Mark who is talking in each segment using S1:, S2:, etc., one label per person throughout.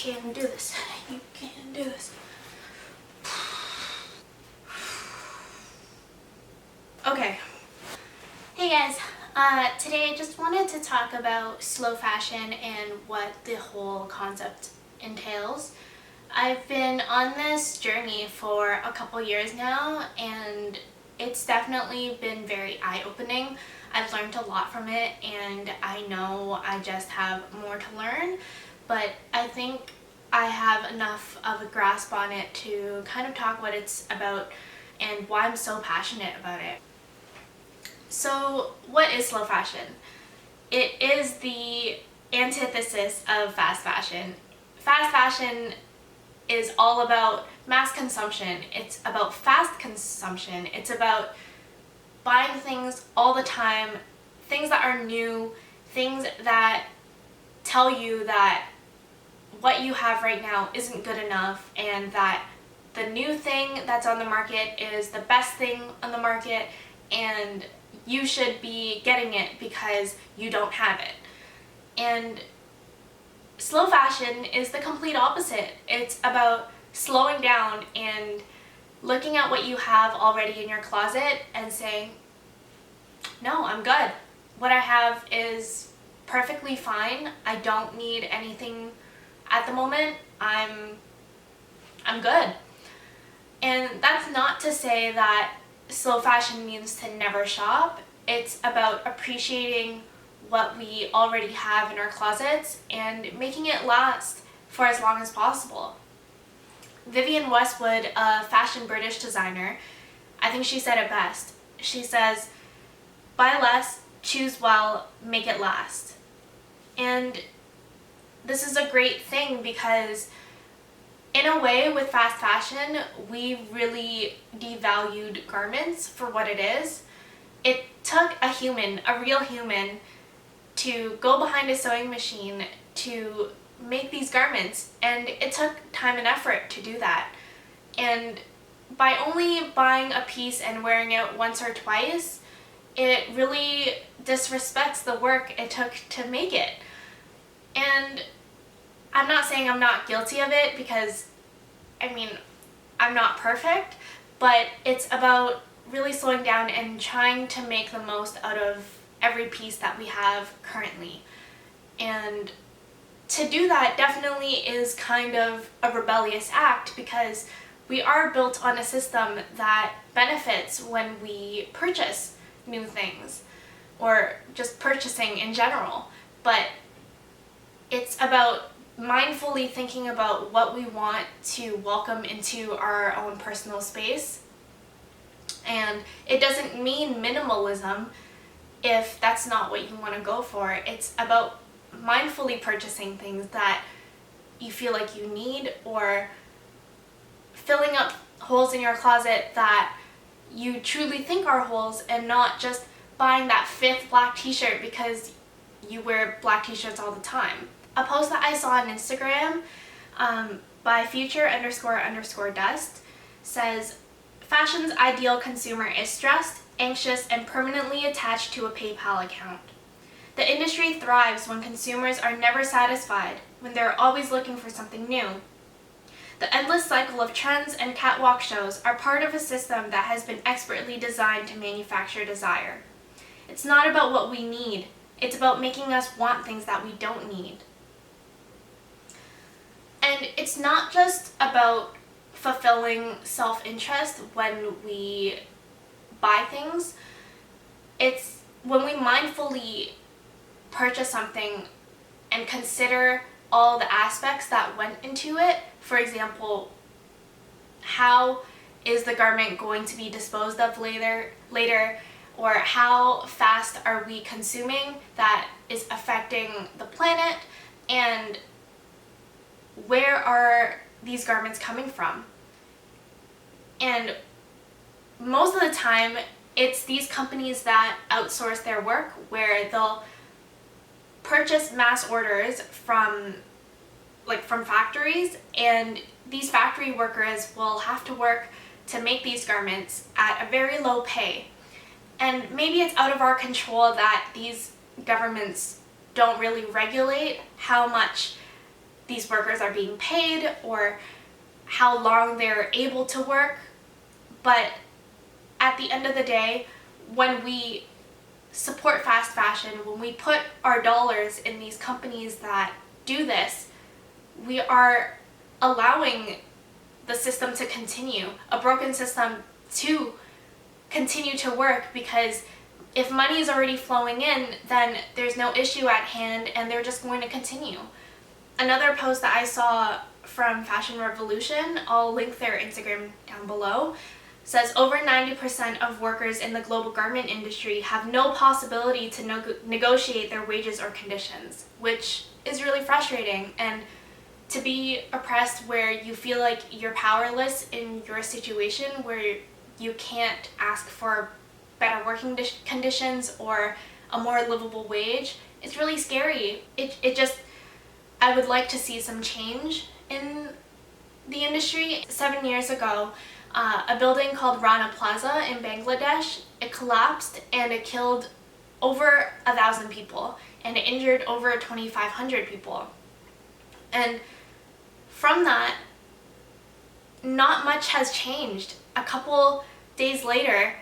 S1: can do this. You can do this. Okay. Hey guys. Today I just wanted to talk about slow fashion and what the whole concept entails. I've been on this journey for a couple years now, and it's definitely been very eye-opening. I've learned a lot from it, and I know I just have more to learn, but I think I have enough of a grasp on it to kind of talk what it's about and why I'm so passionate about it. So, what is slow fashion? It is the antithesis of fast fashion. Fast fashion is all about mass consumption. It's about fast consumption. It's about buying things all the time, things that are new, things that tell you that what you have right now isn't good enough, and that the new thing that's on the market is the best thing on the market, and you should be getting it because you don't have it. And slow fashion is the complete opposite. It's about slowing down and looking at what you have already in your closet and saying, no, I'm good. What I have is perfectly fine. I don't need anything at the moment. I'm good. And that's not to say that slow fashion means to never shop. It's about appreciating what we already have in our closets and making it last for as long as possible. Vivienne Westwood, a fashion British designer, I think she said it best. She says, buy less, choose well, make it last. And this is a great thing because in a way, with fast fashion, we really devalued garments for what it is. It took a human, a real human, to go behind a sewing machine to make these garments, and it took time and effort to do that. And by only buying a piece and wearing it once or twice, it really disrespects the work it took to make it. And I'm not saying I'm not guilty of it, because I'm not perfect, but it's about really slowing down and trying to make the most out of every piece that we have currently. And to do that definitely is kind of a rebellious act, because we are built on a system that benefits when we purchase new things, or just purchasing in general. But it's about mindfully thinking about what we want to welcome into our own personal space. And it doesn't mean minimalism if that's not what you want to go for. It's about mindfully purchasing things that you feel like you need, or filling up holes in your closet that you truly think are holes, and not just buying that 5th black t-shirt because you wear black t-shirts all the time. A post that I saw on Instagram by future__dust says, fashion's ideal consumer is stressed, anxious, and permanently attached to a PayPal account. The industry thrives when consumers are never satisfied, when they're always looking for something new. The endless cycle of trends and catwalk shows are part of a system that has been expertly designed to manufacture desire. It's not about what we need, it's about making us want things that we don't need. And it's not just about fulfilling self-interest when we buy things. It's when we mindfully purchase something and consider all the aspects that went into it. For example, how is the garment going to be disposed of later, or how fast are we consuming that is affecting the planet, and where are these garments coming from? And most of the time, it's these companies that outsource their work, where they'll purchase mass orders from factories, and these factory workers will have to work to make these garments at a very low pay. And maybe it's out of our control that these governments don't really regulate how much these workers are being paid or how long they're able to work. But at the end of the day, when we support fast fashion, when we put our dollars in these companies that do this, we are allowing the system to continue, a broken system to continue to work, because if money is already flowing in, then there's no issue at hand and they're just going to continue. Another post that I saw from Fashion Revolution, I'll link their Instagram down below, says over 90% of workers in the global garment industry have no possibility to negotiate their wages or conditions, which is really frustrating. And to be oppressed where you feel like you're powerless in your situation, where you can't ask for better working conditions or a more livable wage, it's really scary. I would like to see some change in the industry. 7 years ago, a building called Rana Plaza in Bangladesh, it collapsed and it killed over 1,000 people and it injured over 2,500 people. And from that, not much has changed. A couple days later,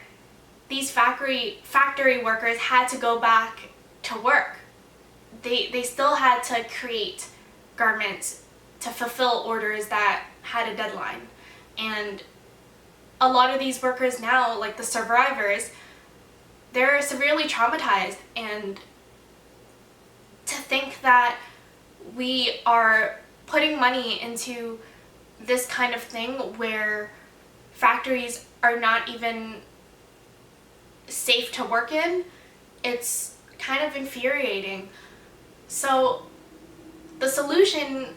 S1: these factory workers had to go back to work. They still had to create garments to fulfill orders that had a deadline. And a lot of these workers now, like the survivors, they're severely traumatized. And to think that we are putting money into this kind of thing where factories are not even safe to work in, it's kind of infuriating. So the solution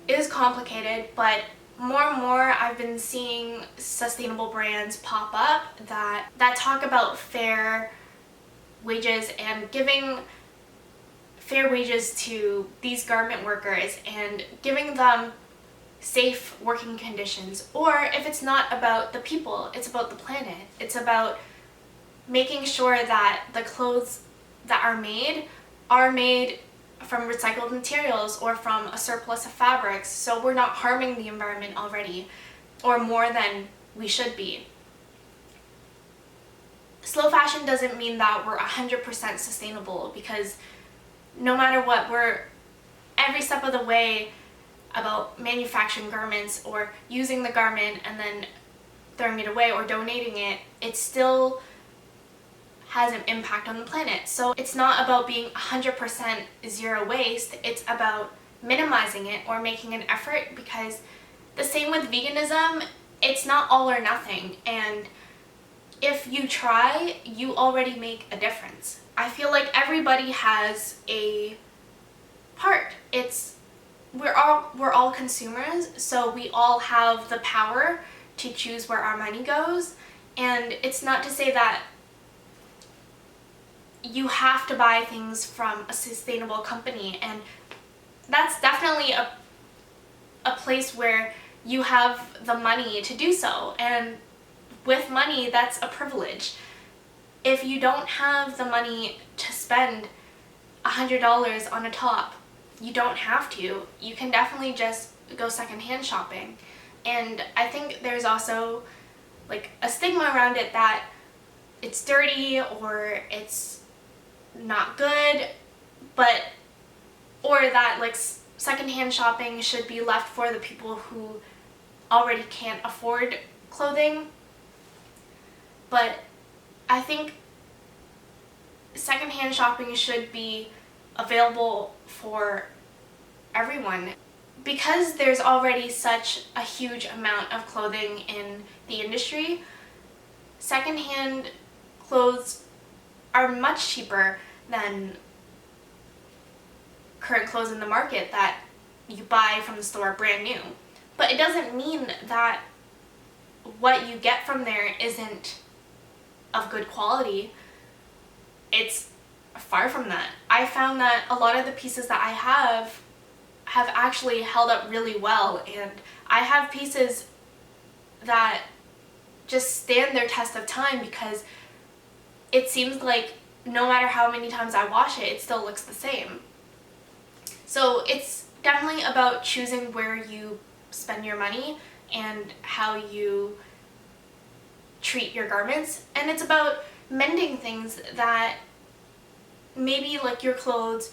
S1: is complicated, but more and more I've been seeing sustainable brands pop up that talk about fair wages and giving fair wages to these garment workers and giving them safe working conditions. Or if it's not about the people, it's about the planet. It's about making sure that the clothes that are made from recycled materials or from a surplus of fabrics, so we're not harming the environment already or more than we should be. Slow fashion doesn't mean that we're 100% sustainable, because no matter what, we're every step of the way about manufacturing garments or using the garment and then throwing it away or donating it, it still has an impact on the planet. So it's not about being 100% zero waste, it's about minimizing it or making an effort, because the same with veganism, it's not all or nothing. And if you try, you already make a difference. I feel like everybody has a part. We're all consumers, so we all have the power to choose where our money goes. And it's not to say that you have to buy things from a sustainable company, and that's definitely a place where you have the money to do so, and with money, that's a privilege. If you don't have the money to spend $100 on a top, you don't have to. You can definitely just go secondhand shopping. And I think there's also like a stigma around it that it's dirty or it's not good, or that like secondhand shopping should be left for the people who already can't afford clothing. But I think secondhand shopping should be available for everyone. Because there's already such a huge amount of clothing in the industry, secondhand clothes are much cheaper than current clothes in the market that you buy from the store brand new. But it doesn't mean that what you get from there isn't of good quality. It's far from that. I found that a lot of the pieces that I have actually held up really well, and I have pieces that just stand their test of time because it seems like no matter how many times I wash it, it still looks the same. So it's definitely about choosing where you spend your money and how you treat your garments, and it's about mending things that maybe like your clothes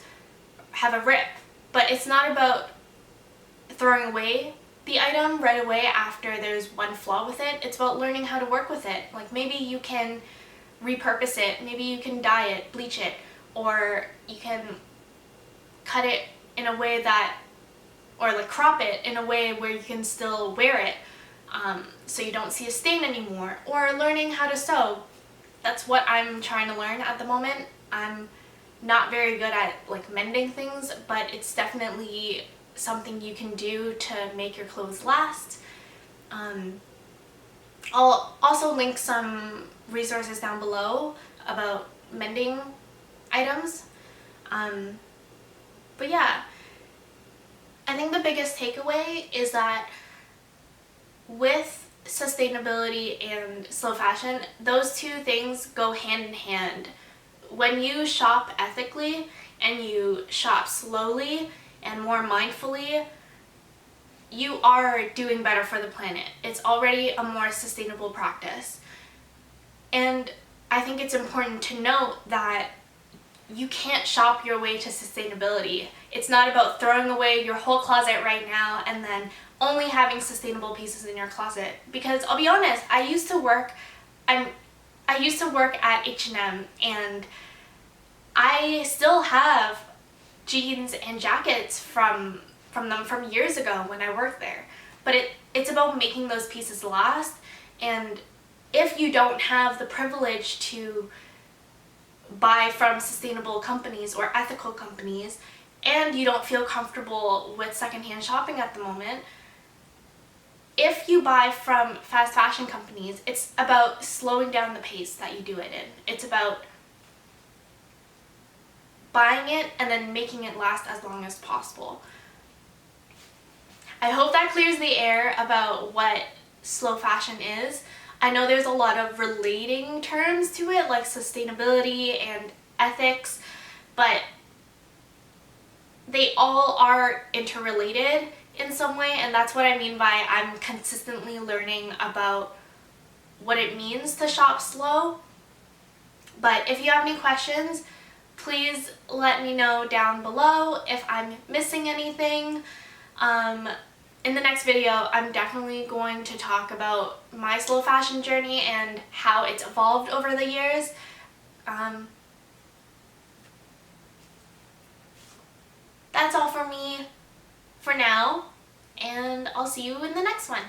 S1: have a rip, but it's not about throwing away the item right away after there's one flaw with it. It's about learning how to work with it. Like maybe you can repurpose it, maybe you can dye it, bleach it, or you can cut it in a way that, or like crop it in a way where you can still wear it, so you don't see a stain anymore. Or learning how to sew. That's what I'm trying to learn at the moment. I'm not very good at like mending things, but it's definitely something you can do to make your clothes last. I'll also link some resources down below about mending items. But yeah, I think the biggest takeaway is that with sustainability and slow fashion, those two things go hand in hand. When you shop ethically and you shop slowly and more mindfully, you are doing better for the planet. It's already a more sustainable practice. And I think it's important to note that you can't shop your way to sustainability. It's not about throwing away your whole closet right now and then only having sustainable pieces in your closet. Because I'll be honest, I used to work at H&M, and I still have jeans and jackets from them from years ago when I worked there. But it's about making those pieces last, and if you don't have the privilege to buy from sustainable companies or ethical companies, and you don't feel comfortable with secondhand shopping at the moment, if you buy from fast fashion companies, it's about slowing down the pace that you do it in. It's about buying it and then making it last as long as possible. I hope that clears the air about what slow fashion is. I know there's a lot of relating terms to it, like sustainability and ethics, but they all are interrelated in some way, and that's what I mean by I'm consistently learning about what it means to shop slow. But if you have any questions, please let me know down below if I'm missing anything. In the next video, I'm definitely going to talk about my slow fashion journey and how it's evolved over the years. That's all for me for now, and I'll see you in the next one.